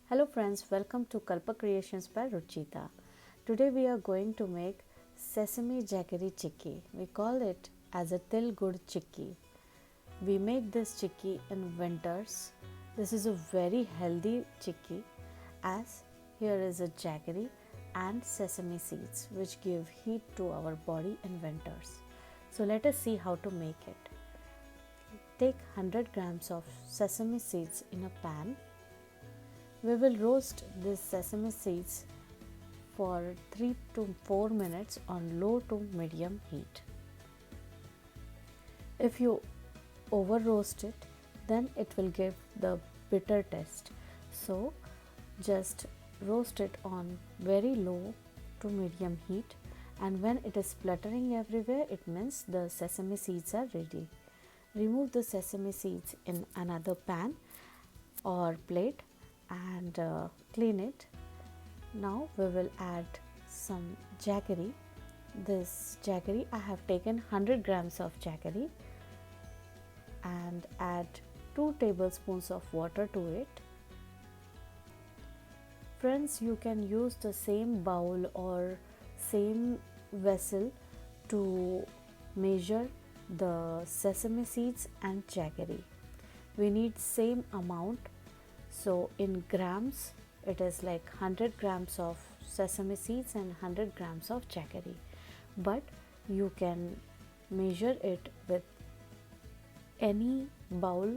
Hello friends, welcome to Kalpa Creations by Ruchita. Today we are going to make sesame jaggery chikki. We call it as a til gud chikki. We make this chikki in winters. This is a very healthy chikki as here is a jaggery and sesame seeds which give heat to our body in winters. So let us see how to make it. Take 100 grams of sesame seeds in a pan. We will roast these sesame seeds for 3 to 4 minutes on low to medium heat. If you over roast it, then it will give the bitter taste. So just roast it on very low to medium heat, and when it is spluttering everywhere, it means the sesame seeds are ready. Remove the sesame seeds in another pan or plate and clean it. Now we will add some jaggery. This jaggery, I have taken 100 grams of jaggery and add 2 tablespoons of water to it. Friends, you can use the same bowl or same vessel to measure the sesame seeds and jaggery. We need same amount. So in grams, it is like 100 grams of sesame seeds and 100 grams of jaggery. But you can measure it with any bowl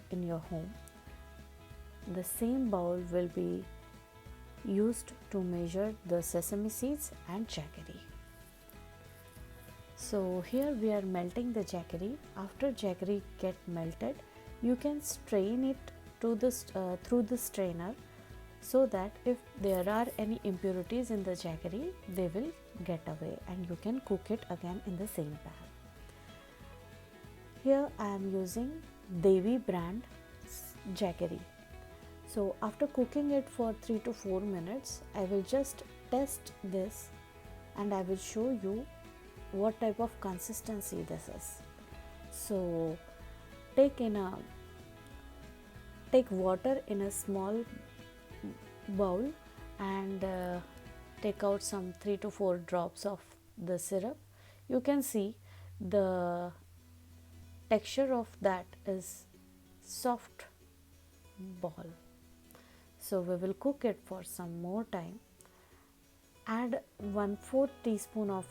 in your home. The same bowl will be used to measure the sesame seeds and jaggery. So here we are melting the jaggery. After jaggery get melted, you can strain it to this through the strainer, so that if there are any impurities in the jaggery, they will get away and you can cook it again in the same pan. Here I am using Devi brand jaggery. So after cooking it for 3 to 4 minutes, I will just test this and I will show you what type of consistency this is. So take water in a small bowl and take out some 3 to 4 drops of the syrup. You can see the texture of that is soft ball. So we will cook it for some more time. Add 1/4 teaspoon of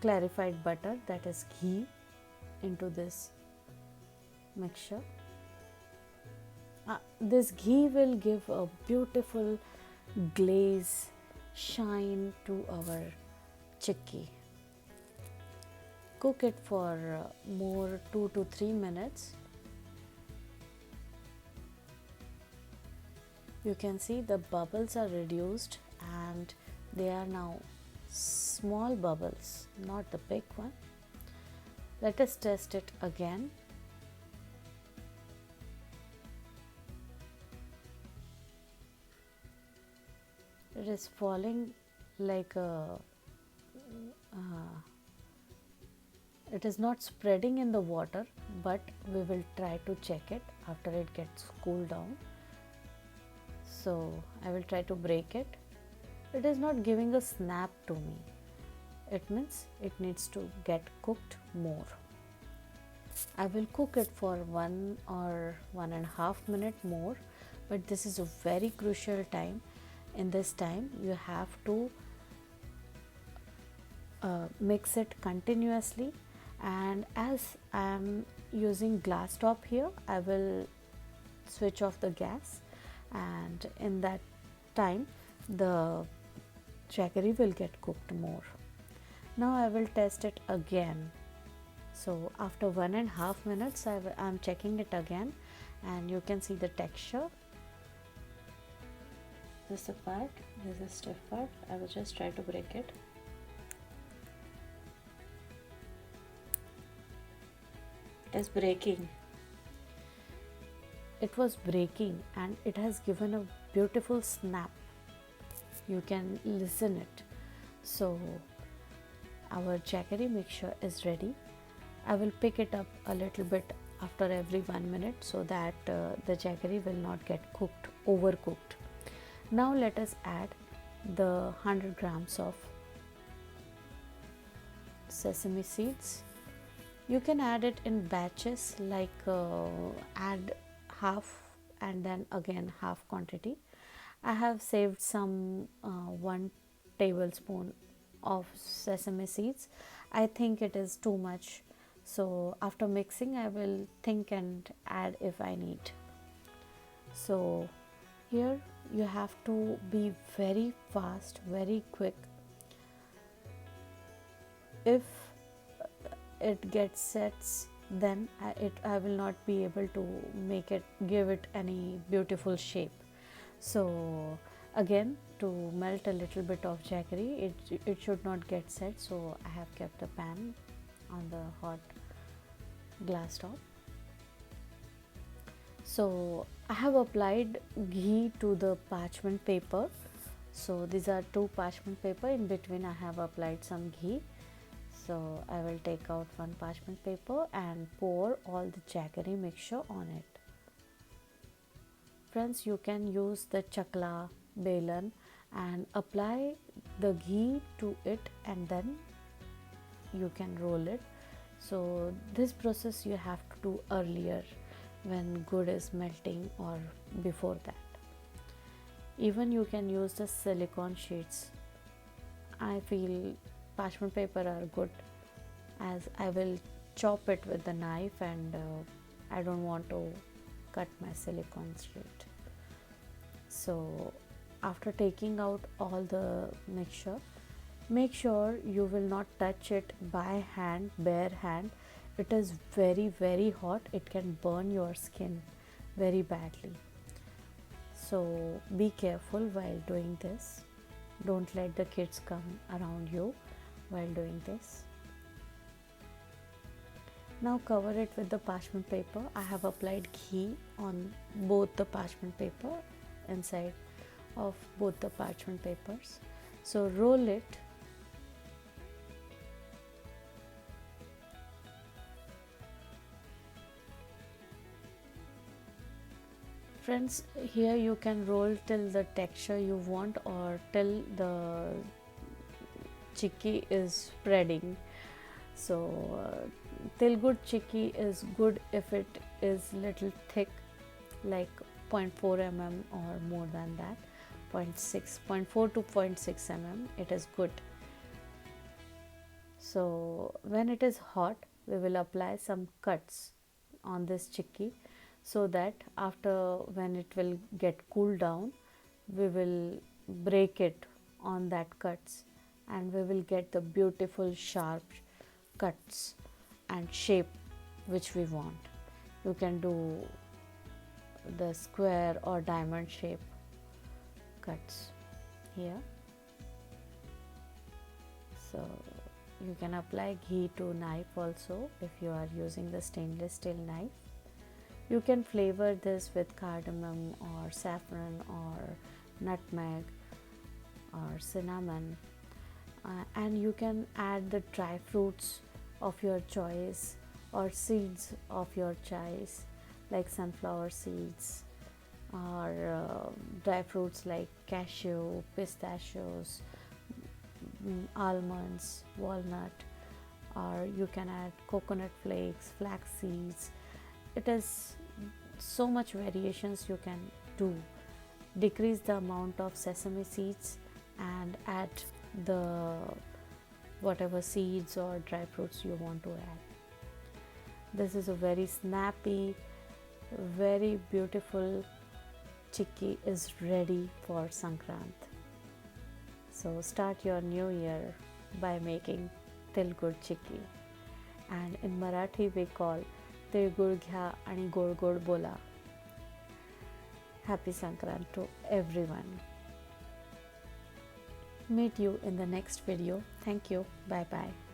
clarified butter, that is ghee, into this mixture. This ghee will give a beautiful glaze, shine to our chikki. Cook it for more 2 to 3 minutes. You can see the bubbles are reduced and they are now small bubbles, not the big one. Let us test it again. It is falling like it is not spreading in the water, but we will try to check it after it gets cooled down. So I will try to break it. It is not giving a snap to me. It means it needs to get cooked more. I will cook it for 1 or 1.5 minutes more, but this is a very crucial time. In this time you have to mix it continuously, and as I am using glass top here, I will switch off the gas, and in that time the jaggery will get cooked more. Now I will test it again. So after 1.5 minutes I am checking it again, and you can see the texture. This is the part, this is stiff part. I will just try to break it. It is breaking. It was breaking and it has given a beautiful snap. You can listen it. So our jaggery mixture is ready. I will pick it up a little bit after every 1 minute so that the jaggery will not get cooked, overcooked. Now let us add the 100 grams of sesame seeds. You can add it in batches, like add half and then again half quantity. I have saved some 1 tablespoon of sesame seeds. I think it is too much, so after mixing I will think and add if I need. So here you have to be very fast, very quick. If it gets sets, then I will not be able to give it any beautiful shape. So again, to melt a little bit of jaggery, it should not get set, so I have kept the pan on the hot glass top. So I have applied ghee to the parchment paper. So these are 2 parchment paper, in between I have applied some ghee. So I will take out 1 parchment paper and pour all the jaggery mixture on it. Friends, you can use the chakla belan and apply the ghee to it, and then you can roll it. So this process you have to do earlier, when good is melting or before that. Even you can use the silicone sheets. I feel parchment paper are good, as I will chop it with the knife, and I don't want to cut my silicone sheet. So after taking out all the mixture, make sure you will not touch it by hand, bare hand. It is very hot, it can burn your skin very badly. So be careful while doing this. Don't let the kids come around you while doing this. Now cover it with the parchment paper. I have applied ghee on both the parchment paper, inside of both the parchment papers. So roll it. Friends, here you can roll till the texture you want, or till the chikki is spreading. So Tilgud chikki is good if it is little thick, like 0.4 mm or more than that, 0.4 to 0.6 mm, it is good. So when it is hot, we will apply some cuts on this chikki, so that after, when it will get cooled down, we will break it on that cuts, and we will get the beautiful sharp cuts and shape which we want. You can do the square or diamond shape cuts here. So you can apply ghee to knife also if you are using the stainless steel knife. You can flavor this with cardamom or saffron or nutmeg or cinnamon, and you can add the dry fruits of your choice or seeds of your choice, like sunflower seeds, or dry fruits like cashew, pistachios, almonds, walnut, or you can add coconut flakes, flax seeds. It is so much variations you can do. Decrease the amount of sesame seeds and add the whatever seeds or dry fruits you want to add. This is a very snappy, very beautiful chikki is ready for Sankrant. So start your new year by making Tilgud chikki, and in Marathi we call Tilgud घ्या आणि गोड गोड बोला. Happy Sankrant to everyone. Meet you in the next video. Thank you. Bye bye.